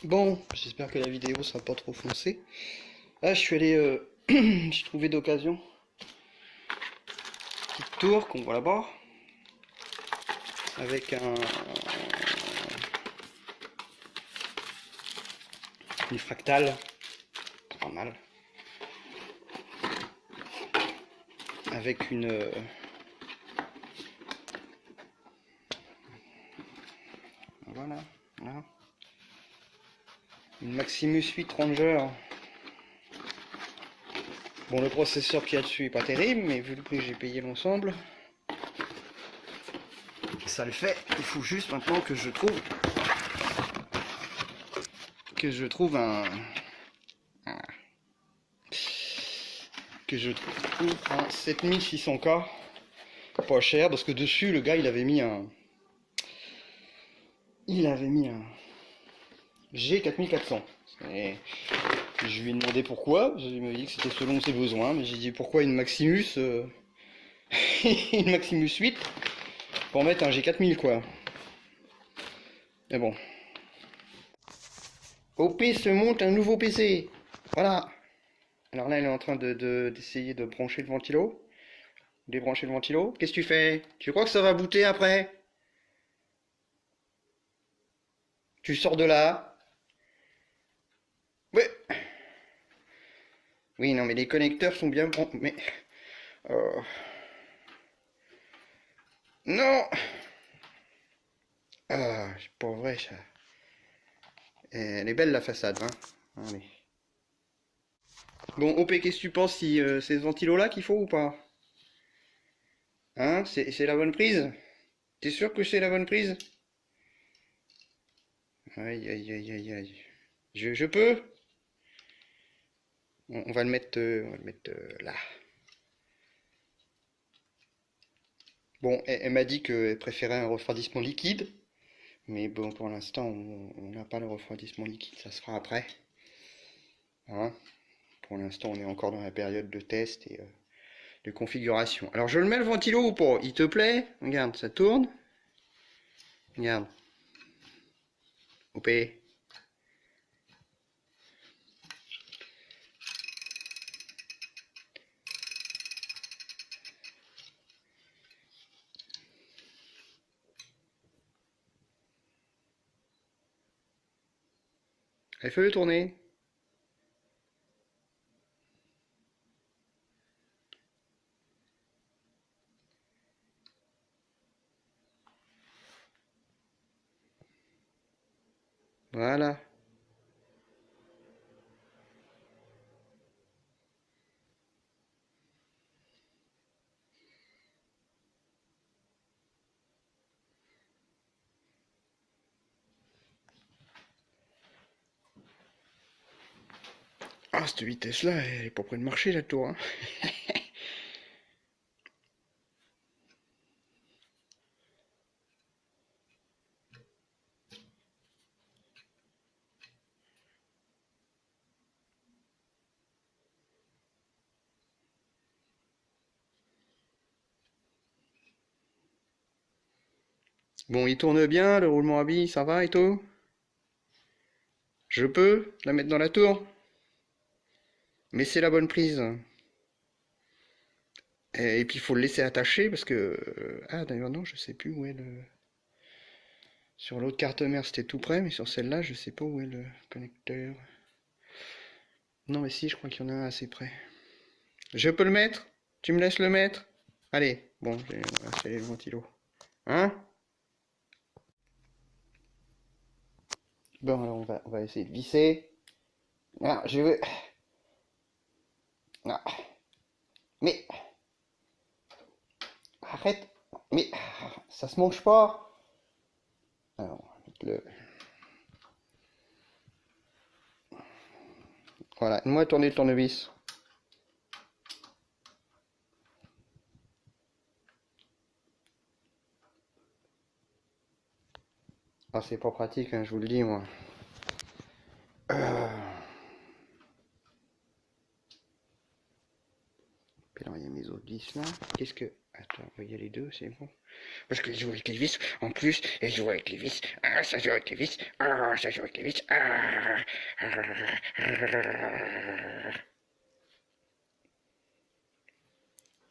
Bon, j'espère que la vidéo sera pas trop foncée. Là, je suis allé, j'ai trouvé d'occasion, petite tour qu'on voit là-bas, avec une fractale, pas mal, avec voilà, là, une Maximus 8 Ranger. Bon, le processeur qu'il y a dessus est pas terrible, mais vu le prix que j'ai payé l'ensemble, ça le fait. Il faut juste maintenant que je trouve un 7600K pas cher, parce que dessus le gars il avait mis un G4400. Et je lui ai demandé pourquoi. Il m'a dit que c'était selon ses besoins, mais j'ai dit pourquoi une Maximus une Maximus 8 pour mettre un G4000 quoi. Mais bon. OP se monte un nouveau PC. Voilà. Alors là, elle est en train d'essayer de brancher le ventilo. Débrancher le ventilo. Qu'est-ce que tu fais? Tu crois que ça va booter après? Tu sors de là. Ouais. Oui, non, mais les connecteurs sont bien branchés. Mais... Non. Ah, c'est pas vrai ça. Elle est belle la façade, hein. Allez. Bon, OP, qu'est-ce que tu penses si c'est ce ventilo là qu'il faut ou pas? Hein? C'est la bonne prise? T'es sûr que c'est la bonne prise? Aïe, aïe, aïe, aïe, aïe. Je peux? On va le mettre, là. Bon, elle m'a dit qu'elle préférait un refroidissement liquide. Mais bon, pour l'instant, on n'a pas le refroidissement liquide. Ça se fera après. Hein? Pour l'instant, on est encore dans la période de test et de configuration. Alors, je le mets le ventilo ou pas? Il te plaît? Regarde, ça tourne. Regarde. OP. Elle fait le tourner. Voilà. Ah, cette vitesse-là, elle est pas près de marcher, la tour. Hein. Bon, il tourne bien, le roulement à billes, ça va et tout? Je peux la mettre dans la tour? Mais c'est la bonne prise. Et puis il faut le laisser attacher parce que... Ah d'ailleurs non, je sais plus où est le... Sur l'autre carte mère c'était tout près, mais sur celle-là je sais pas où est le connecteur. Non mais si, je crois qu'il y en a un assez près. Je peux le mettre? Tu me laisses le mettre? Allez, bon, on va installer le ventilo. Hein? Bon alors on va essayer de visser. Ah, je veux... Ah, mais... Arrête! Mais... Ça se mange pas! Alors, on va mettre le... Voilà, moi tourner le tournevis. Ah, c'est pas pratique, hein, je vous le dis, moi. Puis là, il y a mes autres vis vis là. Qu'est-ce que... Attends, il y a les deux, c'est bon. Parce que je joue avec les vis, en plus, et je joue avec les vis. Ah, ça joue avec les vis. Ah, ça joue avec les vis.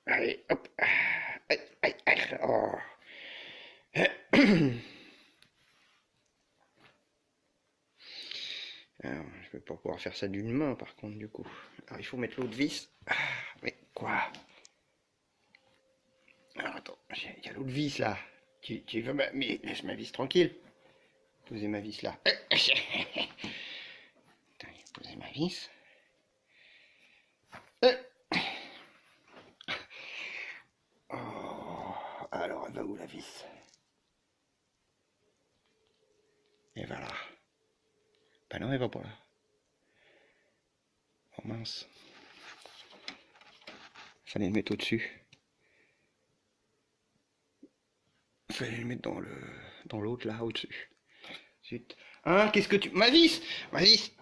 Allez, hop. Aïe, aïe, aïe. Oh. Alors, je vais pas pouvoir faire ça d'une main, par contre, du coup. Alors, il faut mettre l'autre vis. Ah, mais quoi? Alors, attends, il y a l'autre vis, là. Tu veux mais laisse ma vis tranquille. Posez ma vis, là. Attends, posez ma vis. Oh, alors, elle va où, la vis? Elle va là. Bah non, elle va pas là. Oh mince. Fallait le mettre au-dessus. Fallait le mettre dans l'autre là, au-dessus. Zut. Hein, qu'est-ce que tu... Ma vis! Ma vis!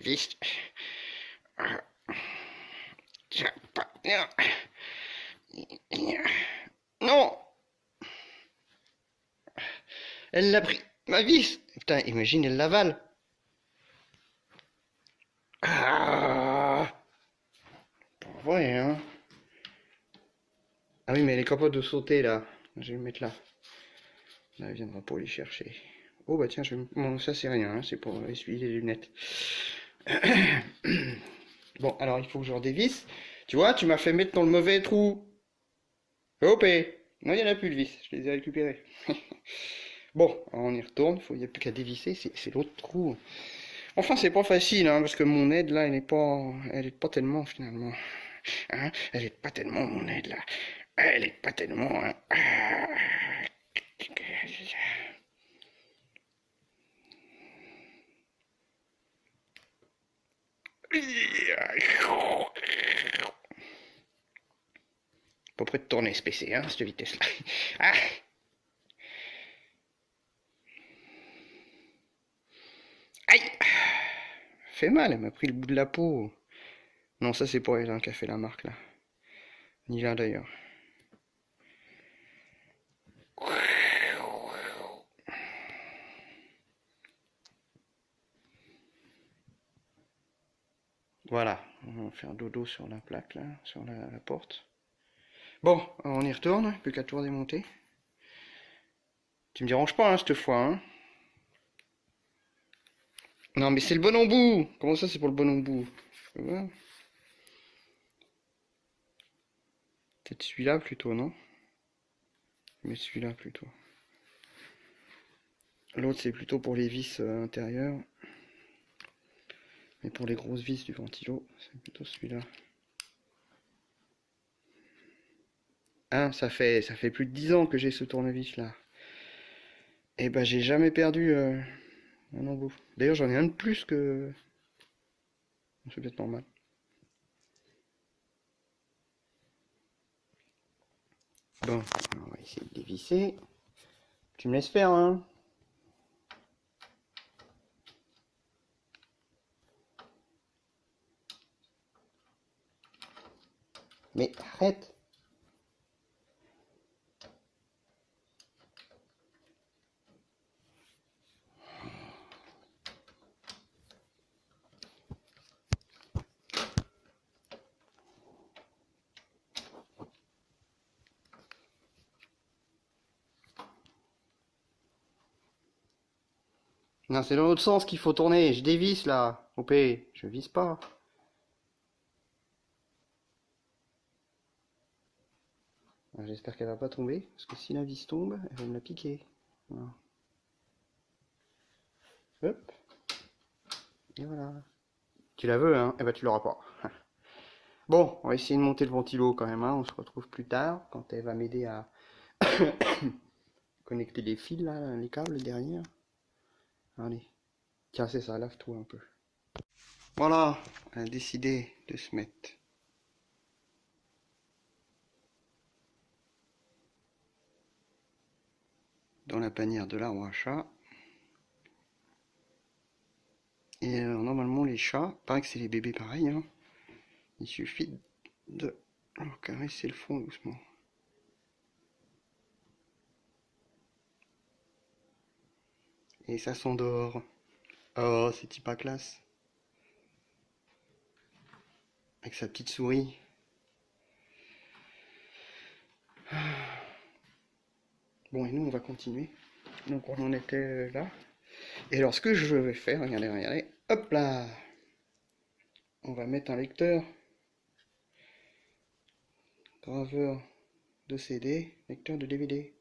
Vis. Tiens, pas... Non! Elle l'a pris. Ma vis! Putain, imagine, elle l'avale. Ah! Pas vrai, hein? Ah oui, mais elle est capable de sauter, là. Je vais le mettre là. Là, elle viendra pour les chercher. Oh, bah tiens, bon, ça c'est rien, hein, c'est pour essuyer les lunettes. Bon, alors il faut que je redévisse. Tu vois, tu m'as fait mettre dans le mauvais trou. Hop! Non, il n'y en a plus de vis, je les ai récupérés. Bon, on y retourne, il n'y a plus qu'à dévisser, c'est l'autre trou. Enfin, c'est pas facile, hein, parce que mon aide, là, elle est pas tellement, finalement. Hein, elle est pas tellement, mon aide, là. Elle est pas tellement, hein. Pas près de tourner ce PC, hein, cette vitesse-là. Ah! Aïe! Fait mal, elle m'a pris le bout de la peau. Non, ça c'est pour elle hein, qui a fait la marque là. Ni là d'ailleurs. Voilà, on va faire dodo sur la plaque là, sur la porte. Bon, on y retourne, plus qu'à tout redémonter. Tu me déranges pas hein, cette fois, hein. Non mais c'est le bon embout. Comment ça c'est pour le bon embout? Peut-être celui-là plutôt, non? Mais celui-là plutôt. L'autre c'est plutôt pour les vis intérieures. Mais pour les grosses vis du ventilo, c'est plutôt celui-là. Hein, ça fait plus de 10 ans que j'ai ce tournevis là. Et bah j'ai jamais perdu un embout. D'ailleurs j'en ai un de plus que... C'est peut-être normal. Bon, on va essayer de dévisser. Tu me laisses faire, hein? Mais arrête! Non, c'est dans l'autre sens qu'il faut tourner. Je dévisse là. OP, je visse pas. J'espère qu'elle va pas tomber. Parce que si la vis tombe, elle va me la piquer. Voilà. Hop. Et voilà. Tu la veux, hein? Eh ben tu l'auras pas. Bon, on va essayer de monter le ventilo quand même. Hein. On se retrouve plus tard quand elle va m'aider à connecter les fils là, les câbles derrière. Allez. Tiens, c'est ça, lave-toi un peu. Voilà, on a décidé de se mettre dans la panière de l'arbre à chat. Et normalement les chats, pareil que c'est les bébés pareil, hein, il suffit de On va caresser le fond doucement. Et ça s'endort. Oh, c'est pas classe. Avec sa petite souris. Bon, et nous, on va continuer. Donc, on en était là. Et alors, ce que je vais faire, regardez, regardez. Hop là! On va mettre un lecteur. Graveur de CD. Lecteur de DVD.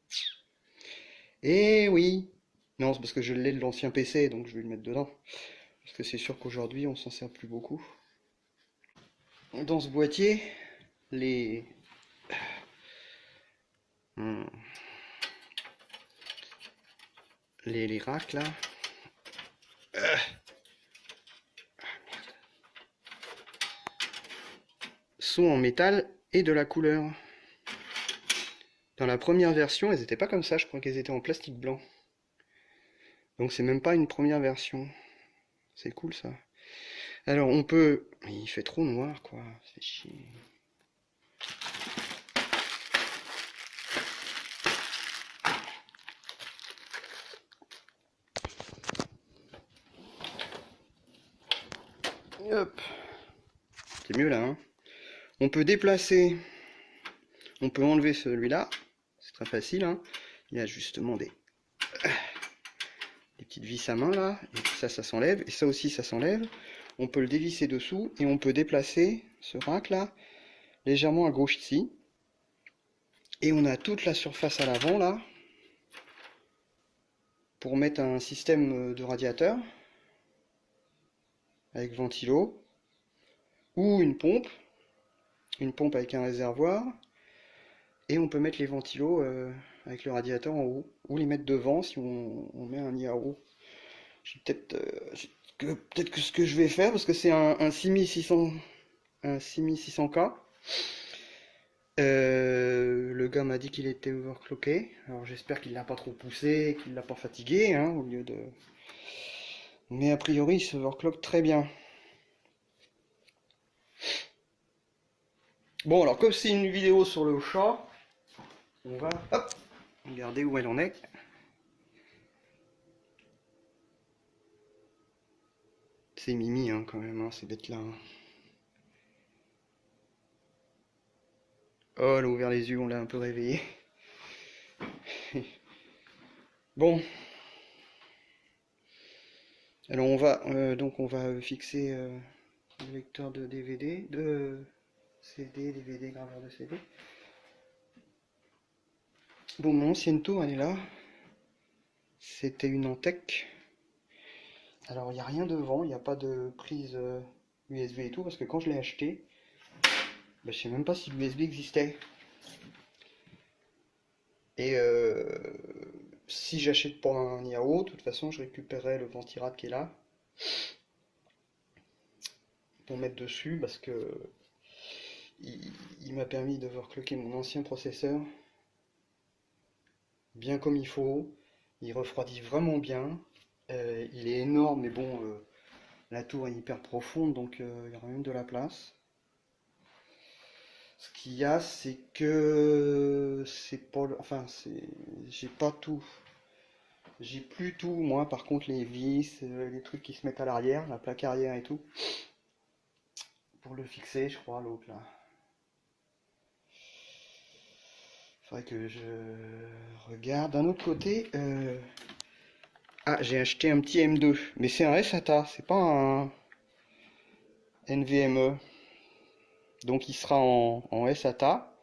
Et oui! Non, c'est parce que je l'ai de l'ancien PC, donc je vais le mettre dedans. Parce que c'est sûr qu'aujourd'hui, on s'en sert plus beaucoup. Dans ce boîtier, les... les racks là, sont en métal et de la couleur. Dans la première version, elles n'étaient pas comme ça, je crois qu'elles étaient en plastique blanc. Donc c'est même pas une première version. C'est cool ça. Alors on peut... Il fait trop noir quoi, c'est chiant. Hop. C'est mieux là, hein. On peut déplacer, on peut enlever celui-là, c'est très facile, hein. Il y a justement des petites vis à main là, et ça s'enlève, et ça aussi ça s'enlève. On peut le dévisser dessous, et on peut déplacer ce rack là, légèrement à gauche ici. Et on a toute la surface à l'avant là, pour mettre un système de radiateur, avec ventilo, ou une pompe avec un réservoir, et on peut mettre les ventilos avec le radiateur en haut, ou les mettre devant si on met un nid à eau. Peut-être que ce que je vais faire, parce que c'est un 6600K, le gars m'a dit qu'il était overclocké, alors j'espère qu'il l'a pas trop poussé, qu'il l'a pas fatigué, hein, au lieu de... Mais a priori il se overclock très bien. Bon, alors comme c'est une vidéo sur le chat, on va regarder où elle en est. C'est Mimi hein, quand même, hein, ces bêtes-là. Hein. Oh, elle a ouvert les yeux, on l'a un peu réveillé. Bon. Alors on va fixer le lecteur de DVD, de CD, DVD, graveur de CD. Bon, mon ancienne tour, elle est là. C'était une Antec. Alors, il n'y a rien devant, il n'y a pas de prise USB et tout, parce que quand je l'ai acheté, je sais même pas si l'USB existait. Et si j'achète pas un IAO, de toute façon, je récupérerai le ventirad qui est là pour mettre dessus, parce que il m'a permis d'overclocker mon ancien processeur bien comme il faut. Il refroidit vraiment bien. Il est énorme, mais bon, la tour est hyper profonde, donc il y aura même de la place. Ce qu'il y a, c'est que c'est pas, enfin, j'ai pas tout. J'ai plus tout, moi. Par contre, les vis, les trucs qui se mettent à l'arrière, la plaque arrière et tout, pour le fixer, je crois, l'autre là. Faudrait que je regarde. D'un autre côté, ah, j'ai acheté un petit M2, mais c'est un SATA, c'est pas un NVMe. Donc il sera en SATA,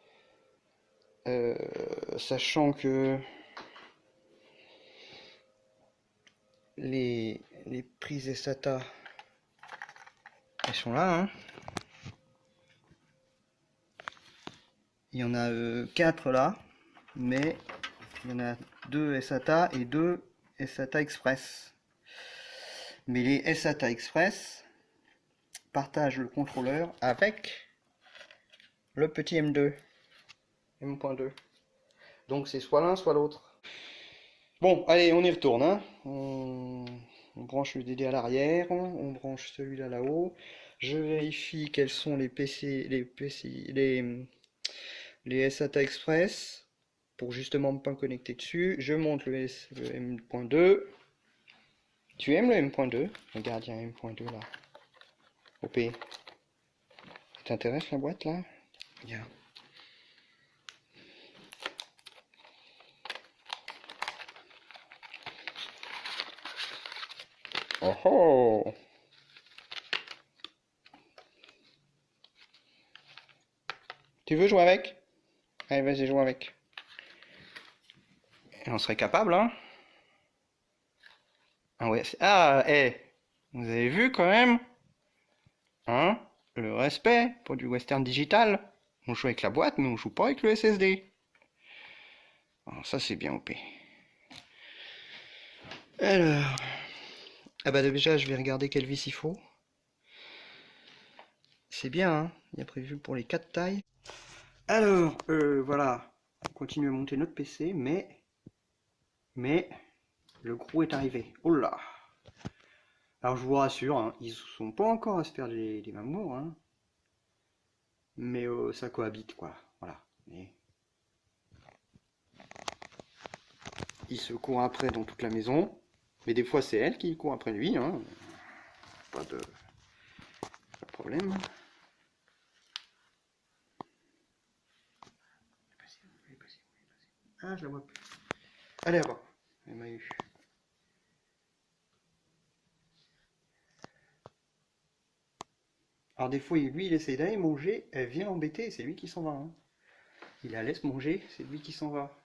sachant que les prises SATA, elles sont là. Hein. Il y en a 4 là, mais il y en a 2 SATA et 2 SATA Express. Mais les SATA Express partagent le contrôleur avec le petit M2. M.2. Donc c'est soit l'un, soit l'autre. Bon, allez, on y retourne. Hein. On branche le DD à l'arrière, on branche celui-là là-haut. Je vérifie quels sont les les SATA Express, pour justement ne pas me connecter dessus. Je monte le M.2. Tu aimes le M.2? Regarde, il y a un M.2 là. OP. Ça t'intéresse la boîte là? Regarde. Oh oh! Tu veux jouer avec? Allez, vas-y, joue avec. Et on serait capable, hein? Ah ouais, ah, vous avez vu quand même? Hein? Le respect pour du western digital. On joue avec la boîte, mais on joue pas avec le SSD. Alors ça, c'est bien OP. Alors... Ah bah déjà, je vais regarder quelle vis il faut. C'est bien, hein? Il y a prévu pour les 4 tailles. Alors, voilà. On continue à monter notre PC, mais le gros est arrivé. Oh là! Alors je vous rassure, hein, ils sont pas encore à se faire les mamours, hein. Mais ça cohabite, quoi. Voilà. Et il se court après dans toute la maison. Mais des fois, c'est elle qui court après lui, hein. Pas de problème. Ah, je la vois plus. Allez, là-bas. Elle m'a eu. Alors des fois, lui, il essaie d'aller manger, elle vient embêter, c'est lui qui s'en va, hein. Il la laisse manger, c'est lui qui s'en va.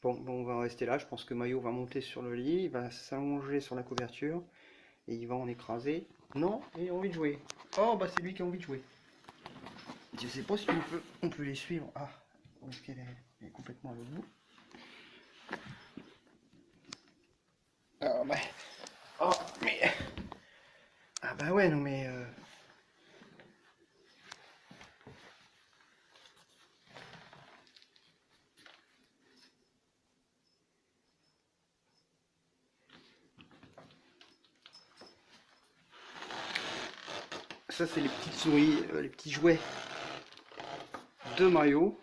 Bon, on va rester là, je pense que Mayo va monter sur le lit, il va s'allonger sur la couverture, et il va en écraser. Non, il a envie de jouer. Oh, bah c'est lui qui a envie de jouer. Je sais pas si on peut les suivre. Ah, où est-ce qu'elle est? Elle est complètement à l'autre bout. Ah bah... Oh, mais... Ah bah ouais, non mais... Ça c'est les petites souris, les petits jouets de Mario.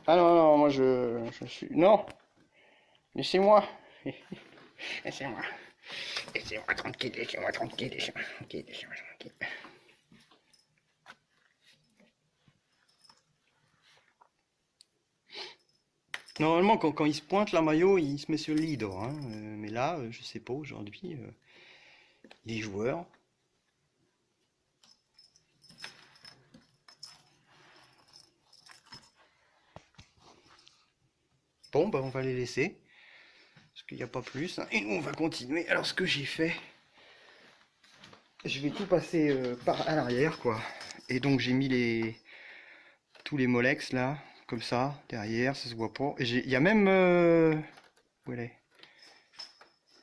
Ah non, non, moi je suis... Non! Laissez-moi! Laissez-moi! Laissez-moi tranquille, laissez-moi tranquille, laissez-moi tranquille, laissez-moi tranquille. Normalement, quand il se pointe, la Mayo, il se met sur le lit, il dort, hein. Mais là, je sais pas, aujourd'hui, les joueurs... Bon, bah on va les laisser. Parce qu'il n'y a pas plus, hein. Et nous, on va continuer. Alors, ce que j'ai fait... Je vais tout passer par à l'arrière, quoi. Et donc, j'ai mis tous les molex, là, comme ça, derrière, ça se voit pas. Et il y a même... Où elle est?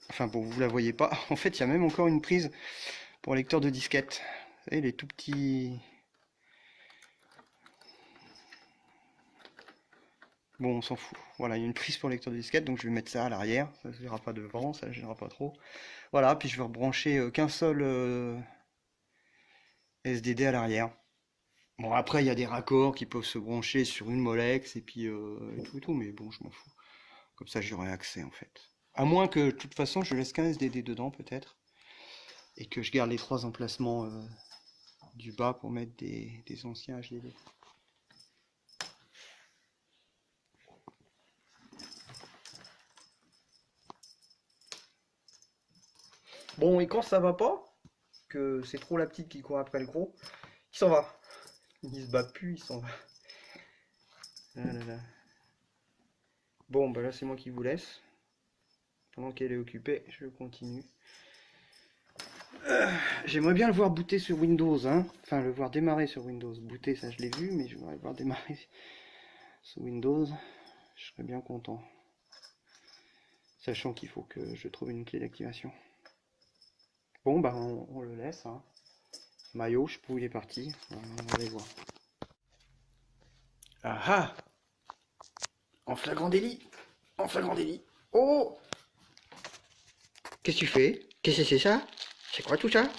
Enfin bon, vous la voyez pas. En fait, il y a même encore une prise pour lecteur de disquette. Vous savez, les tout petits... Bon, on s'en fout. Voilà, il y a une prise pour lecteur de disquette, donc je vais mettre ça à l'arrière. Ça ne gênera pas devant, ça ne gênera pas trop. Voilà, puis je vais rebrancher qu'un seul SDD à l'arrière. Bon, après, il y a des raccords qui peuvent se brancher sur une Molex et puis et tout, mais bon, je m'en fous. Comme ça, j'aurai accès en fait. À moins que, de toute façon, je laisse qu'un SDD dedans, peut-être. Et que je garde les 3 emplacements du bas pour mettre des anciens HDD. Bon, et quand ça va pas, que c'est trop la petite qui court après le gros, il s'en va. Il se bat plus, il s'en va. Ah là là. Bon, bah là c'est moi qui vous laisse. Pendant qu'elle est occupée, je continue. J'aimerais bien le voir booter sur Windows, hein. Enfin, le voir démarrer sur Windows. Booter, ça je l'ai vu, mais je voudrais le voir démarrer sous Windows, je serais bien content. Sachant qu'il faut que je trouve une clé d'activation. Bon, bah on le laisse. Hein. Maillot, je sais pas où il est parti. On va aller voir. Ah ah! En flagrant délit! En flagrant délit! Oh! Qu'est-ce que tu fais? Qu'est-ce que c'est ça? C'est quoi tout ça?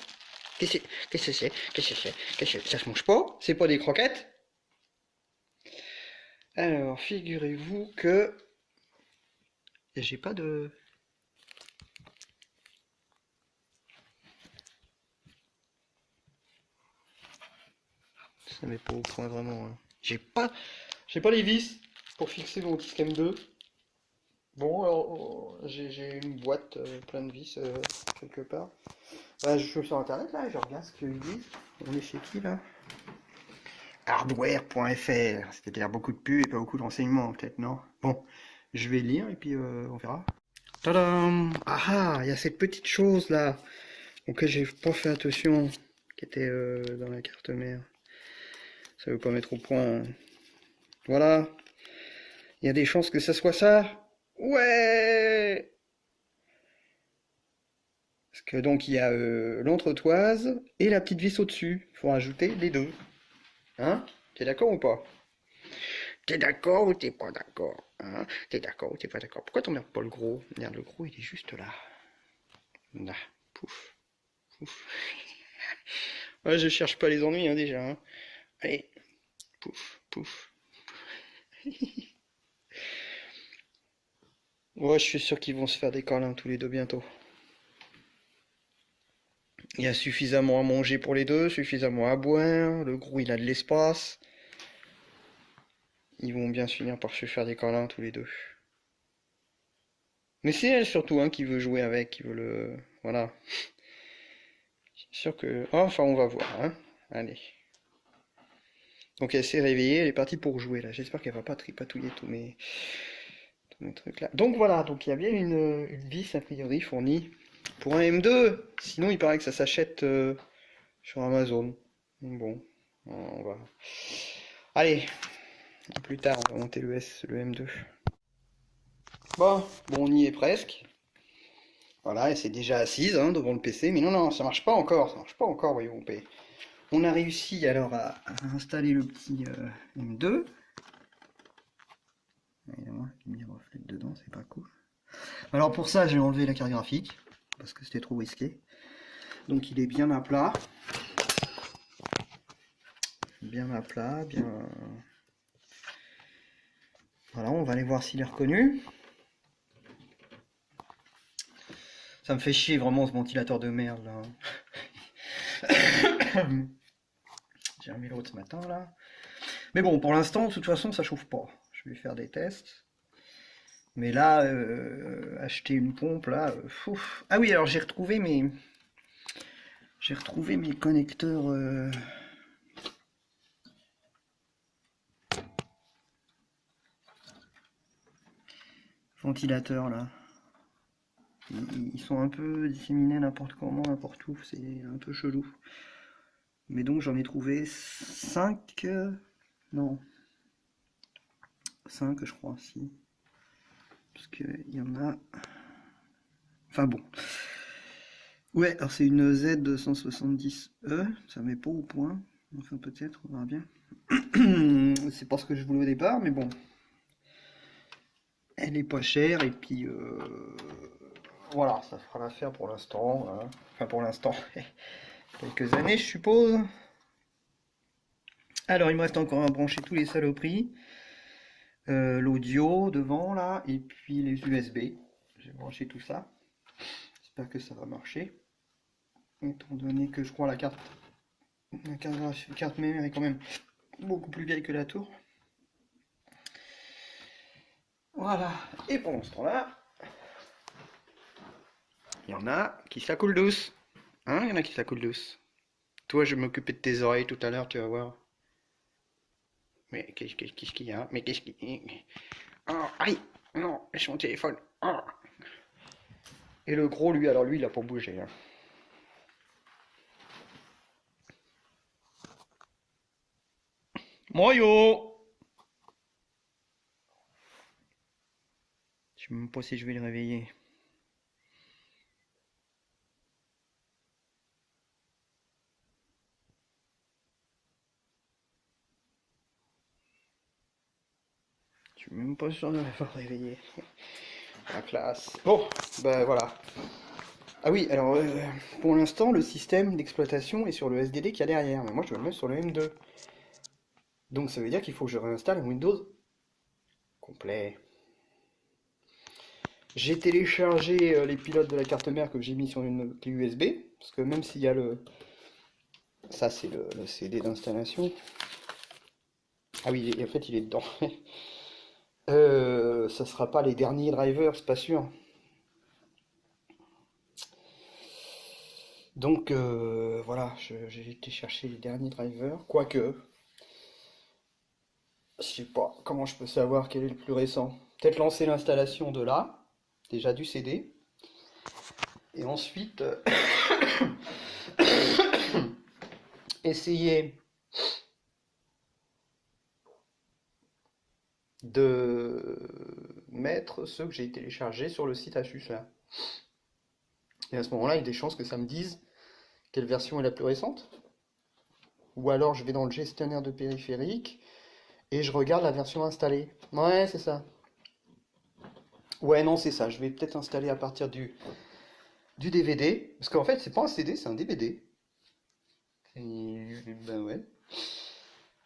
Qu'est-ce que c'est? Qu'est-ce que c'est? Qu'est-ce que ça se mange pas? C'est pas des croquettes? Alors, figurez-vous que j'ai pas de... Ça met pas au point vraiment. Hein. J'ai pas les vis pour fixer mon disque M2. Bon, alors j'ai une boîte plein de vis quelque part. Bah, je suis sur internet là, je regarde ce qu'ils disent. On est chez qui là? Hardware.fr, c'est-à-dire beaucoup de pubs et pas beaucoup de renseignements peut-être, non? Bon, je vais lire et puis on verra. Tadam! Ah ah, il y a cette petite chose là auquel j'ai pas fait attention, qui était dans la carte mère. Ça veut pas mettre au point. Voilà. Il y a des chances que ça soit ça. Ouais! Parce que donc il y a l'entretoise et la petite vis au-dessus. Il faut rajouter les deux. Hein? T'es d'accord ou pas? T'es d'accord ou t'es pas d'accord? Hein? T'es d'accord ou t'es pas d'accord? Pourquoi t'emmerdes pas le gros? Regarde, le gros il est juste là. Là. Pouf. Pouf. Ouais, je cherche pas les ennuis hein, déjà. Hein. Allez. Pouf. Pouf. Ouais, je suis sûr qu'ils vont se faire des câlins tous les deux bientôt. Il y a suffisamment à manger pour les deux, suffisamment à boire. Le gros, il a de l'espace. Ils vont bien finir par se faire des câlins tous les deux. Mais c'est elle surtout hein, qui veut jouer avec, qui veut le... Voilà. C'est sûr que... Oh, enfin, on va voir. Hein. Allez. Donc elle s'est réveillée, elle est partie pour jouer là. J'espère qu'elle va pas tripatouiller tous mes trucs là. Donc voilà, donc il y a bien une vis a priori fournie pour un M2. Sinon il paraît que ça s'achète sur Amazon. Bon, on va... Allez, plus tard on va monter le M2. Bon, on y est presque. Voilà, elle s'est déjà assise hein, devant le PC. Mais non, non, ça marche pas encore. Ça marche pas encore, voyons. On a réussi alors à installer le petit M2. Évidemment, la lumière reflète dedans, c'est pas cool. Alors pour ça, j'ai enlevé la carte graphique, parce que c'était trop risqué. Donc il est bien à plat. Bien à plat, bien... Voilà, on va aller voir s'il est reconnu. Ça me fait chier vraiment ce ventilateur de merde là. J'ai remis l'autre ce matin là. Mais bon, pour l'instant, de toute façon, ça chauffe pas. Je vais faire des tests. Mais là, acheter une pompe là, ah oui, alors j'ai retrouvé mes connecteurs ventilateurs là. Ils sont un peu disséminés n'importe comment, n'importe où, c'est un peu chelou. Mais donc j'en ai trouvé 5, non, 5 je crois, si. Parce qu'il y en a... Enfin bon. Ouais, alors c'est une Z270E, ça met pas au point. Enfin peut-être, on verra bien. C'est pas ce que je voulais au départ, mais bon. Elle est pas chère et puis voilà, ça fera l'affaire pour l'instant. Hein. Enfin pour l'instant, quelques années je suppose. Alors il me reste encore à brancher tous les saloperies. L'audio devant là, et puis les USB. J'ai branché tout ça. J'espère que ça va marcher. Étant donné que je crois la carte mémoire est quand même beaucoup plus vieille que la tour. Voilà, et pendant ce temps-là, il y en a qui se la coulent douce. Hein, il y en a qui se la coulent douce. Toi, je m'occupais de tes oreilles tout à l'heure, tu vas voir. Mais qu'est-ce qu'il y a? Mais qu'est-ce qu'il y a? Oh, aïe! Non, lâche mon téléphone. Oh. Et le gros, lui, alors lui, il a pas bougé. Hein. Moyo! Je sais même pas si je vais le réveiller. Je suis même pas sûr de l'avoir réveillé. La classe. Bon, ben voilà. Ah oui, alors pour l'instant, le système d'exploitation est sur le SDD qu'il y a derrière, mais moi je veux le mettre sur le M2. Donc ça veut dire qu'il faut que je réinstalle un Windows complet. J'ai téléchargé les pilotes de la carte mère que j'ai mis sur une clé USB, parce que même s'il y a le... Ça c'est le CD d'installation. Ah oui, en fait il est dedans. Ça sera pas les derniers drivers, c'est pas sûr. Donc voilà, j'ai été chercher les derniers drivers, quoique, je sais pas comment je peux savoir quel est le plus récent. Peut-être lancer l'installation de là, déjà du CD, et ensuite essayer de mettre ceux que j'ai téléchargés sur le site Asus là. Et à ce moment-là, il y a des chances que ça me dise quelle version est la plus récente. Ou alors je vais dans le gestionnaire de périphériques et je regarde la version installée. Ouais, c'est ça. Ouais, non, c'est ça. Je vais peut-être installer à partir du DVD. Parce qu'en fait, c'est pas un CD, c'est un DVD. Ben ouais.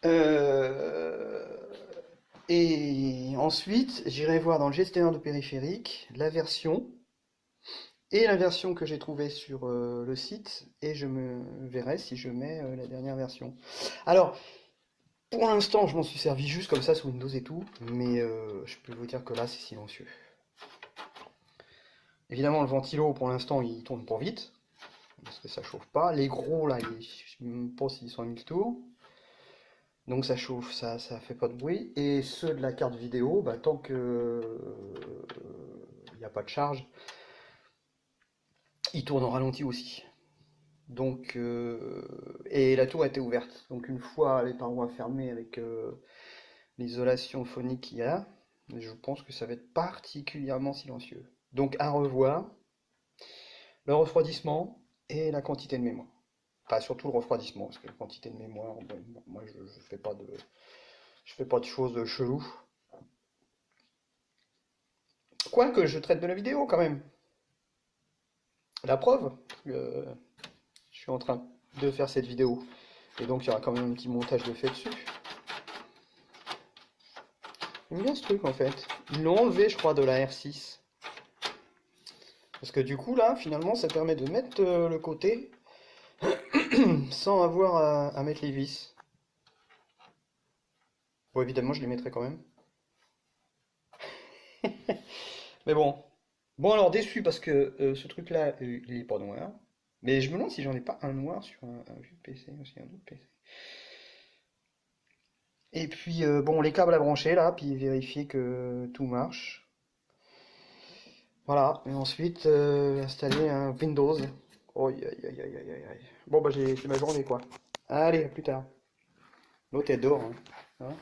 Euh, Et ensuite, j'irai voir dans le gestionnaire de périphériques la version et la version que j'ai trouvée sur le site et je me verrai si je mets la dernière version. Alors, pour l'instant, je m'en suis servi juste comme ça sous Windows et tout, mais je peux vous dire que là, c'est silencieux. Évidemment, le ventilo, pour l'instant, il tourne pas vite, parce que ça chauffe pas. Les gros, là, je ne sais même pas s'ils sont à 1000 tours. Donc ça chauffe, ça fait pas de bruit. Et ceux de la carte vidéo, bah, tant que il n'y a pas de charge, ils tournent en ralenti aussi. Donc et la tour était ouverte. Donc une fois les parois fermées avec l'isolation phonique qu'il y a, je pense que ça va être particulièrement silencieux. Donc à revoir le refroidissement et la quantité de mémoire. Enfin surtout le refroidissement, parce que la quantité de mémoire, bon, moi je fais pas de choses cheloues. Quoique je traite de la vidéo quand même. La preuve, je suis en train de faire cette vidéo. Et donc il y aura quand même un petit montage de fait dessus. J'aime bien ce truc en fait. Ils l'ont enlevé je crois de la R6. Parce que du coup là, finalement, ça permet de mettre le côté sans avoir à mettre les vis. Bon évidemment je les mettrai quand même. Mais bon. Bon alors déçu parce que ce truc là, il est pas noir. Mais je me demande si j'en ai pas un noir sur un vieux PC aussi, un autre PC. Et puis, bon, les câbles à brancher là, puis vérifier que tout marche. Voilà, et ensuite installer un Windows. Oh, aïe, aïe, aïe, aïe, aïe, aïe. Bon, bah, c'est ma journée quoi. Allez, à plus tard. L'autre est dehors, hein. Hein.